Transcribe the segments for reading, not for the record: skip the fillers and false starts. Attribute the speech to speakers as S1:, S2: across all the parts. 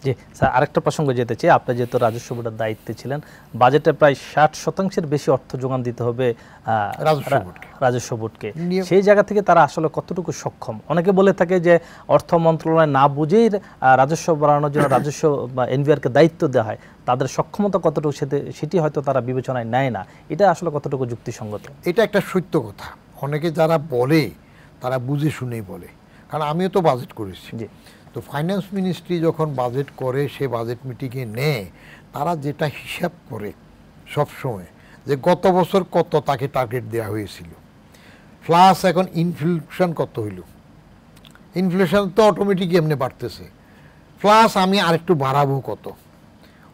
S1: জি sir, আরেকটা প্রসঙ্গে যেতে চাই। আপনি যেহেতু রাজস্ব বোর্ডের দায়িত্বে ছিলেন, বাজেটে প্রায় 60% বেশি অর্থ যোগান দিতে হবে রাজস্ব বোর্ডকে। সেই জায়গা থেকে তারা আসলে কতটুকু সক্ষম? অনেকে বলে থাকে যে অর্থ মন্ত্রণালয় না বুঝেই রাজস্ব বাড়ানোর জন্য রাজস্ব বা এনবিআরকে দায়িত্ব দেওয়া হয়। তাদের সক্ষমতা কতটুকু সেটি হয়তো তারা বিবেচনায় নেয় না। এটা আসলে কতটুকু যুক্তিসঙ্গত?
S2: এটা একটা সত্য কথা। অনেকে যারা বলে তারা বুঝে শুনেই বলে, কারণ আমিও তো বাজেট করেছি। তো ফাইন্যান্স মিনিস্ট্রি যখন বাজেট করে, সে বাজেট মিটিংয়ে নেয়, তারা যেটা হিসাব করে সবসময় যে গত বছর কত তাকে টার্গেট দেওয়া হয়েছিল, প্লাস এখন ইনফ্লেশন কত হইল, ইনফ্লেশন তো অটোমেটিক এমনি বাড়তেছে, প্লাস আমি আরেকটু বাড়াবো কত,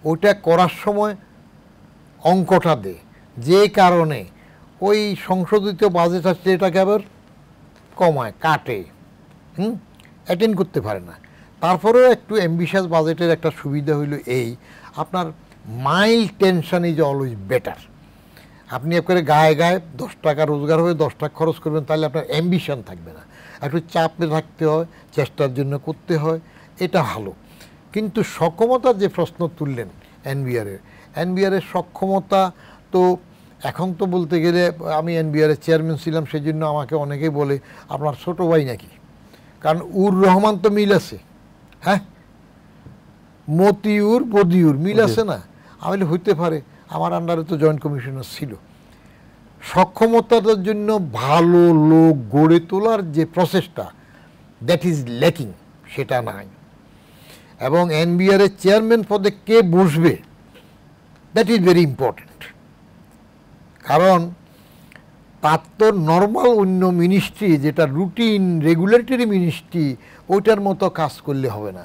S2: ওইটা করার সময় অঙ্কটা দেয়, যে কারণে ওই সংশোধিত বাজেট আসছে এটাকে আবার কমায়, কাটে, অ্যাটেন্ড করতে পারে না। তারপরেও একটু অ্যাম্বিশাস বাজেটের একটা সুবিধা হইল এই, আপনার mild tension is always better. আপনি একবারে গায়ে গায়ে 10 টাকা রোজগার হবে, 10 টাকা খরচ করবেন, তাহলে আপনার অ্যাম্বিশন থাকবে না। একটু চাপে থাকতে হয়, চেষ্টার জন্য করতে হয়, এটা ভালো। কিন্তু সক্ষমতার যে প্রশ্ন তুললেন এনবিআরের সক্ষমতা তো এখন তো বলতে গেলে, আমি এনবিআরের চেয়ারম্যান ছিলাম, সেই জন্য আমাকে অনেকেই বলে আপনার ছোট ভাই নাকি, কারণ উর রহমান তো মিল আছে, হ্যাঁ, মতিউর বদিউর মিল আছে না। আমি হইতে পারে, আমার আন্ডারে তো জয়েন্ট কমিশনার ছিল। সক্ষমতার জন্য ভালো লোক গড়ে তোলার যে প্রসেসটা, দ্যাট ইজ ল্যাকিং, সেটা নাই। এবং এনবিআরের চেয়ারম্যান পদে কে বসবে, দ্যাট ইজ ভেরি ইম্পর্টেন্ট। কারণ তার তো নর্মাল অন্য মিনিস্ট্রি, যেটা রুটিন রেগুলেটরি মিনিস্ট্রি, ওইটার মতো কাজ করলে হবে না।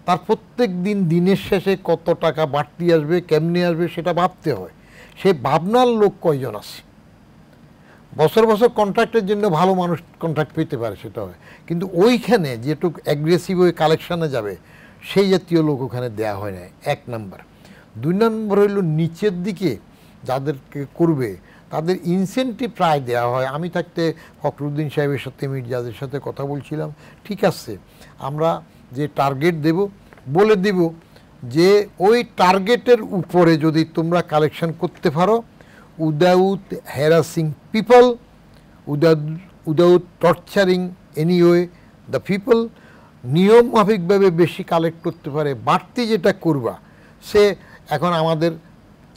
S2: তার প্রত্যেক দিন দিনের শেষে কত টাকা বাড়তি আসবে, কেমনে আসবে, সেটা ভাবতে হয়। সে ভাবনার লোক কয়জন আছে? বছর বছর কন্ট্রাক্টের জন্য ভালো মানুষ কন্ট্রাক্ট পেতে পারে, সেটা হয়, কিন্তু ওইখানে যেটুকু অ্যাগ্রেসিভ ওই কালেকশানে যাবে, সেই জাতীয় লোক ওখানে দেওয়া হয় না, 1 নাম্বার। 2 নম্বর হইল নিচের দিকে যাদেরকে করবে তাদের ইনসেন্টিভ প্রায় দেওয়া হয়। আমি থাকতে ফখরুদ্দিন সাহেবের সাথে, মির্জাদের সাথে কথা বলছিলাম, ঠিক আছে আমরা যে টার্গেট দেব, বলে দেব যে ওই টার্গেটের উপরে যদি তোমরা কালেকশন করতে পারো, without harassing people, without torturing anyway the people, নিয়ম মাফিকভাবে বেশি কালেক্ট করতে পারে, বাড়তি যেটা করবা, সে এখন আমাদের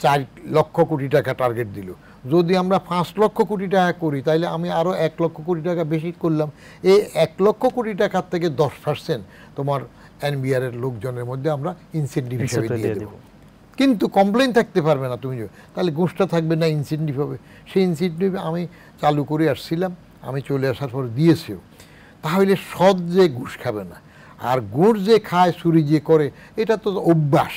S2: 4 লক্ষ কোটি টাকা টার্গেট দিল, যদি আমরা 5 লক্ষ কোটি টাকা করি, তাহলে আমি আরও 1 লক্ষ কোটি টাকা বেশি করলাম। এই 1 লক্ষ কোটি টাকার থেকে 10% তোমার এনবিআরের লোকজনের মধ্যে আমরা ইনসেন্টিভ হিসেবে দিয়ে দেব। কিন্তু কমপ্লেন থাকতে পারবে না, তুমি তাহলে ঘুষটা থাকবে না, ইনসেন্টিভ হবে। সেই ইনসেন্টিভ আমি চালু করে আসছিলাম, আমি চলে আসার পর দিয়েছিও। তাহলে সৎ যে ঘুষ খাবে না, আর ঘুষ যে খায়, চুরি যে করে, এটা তো অভ্যাস।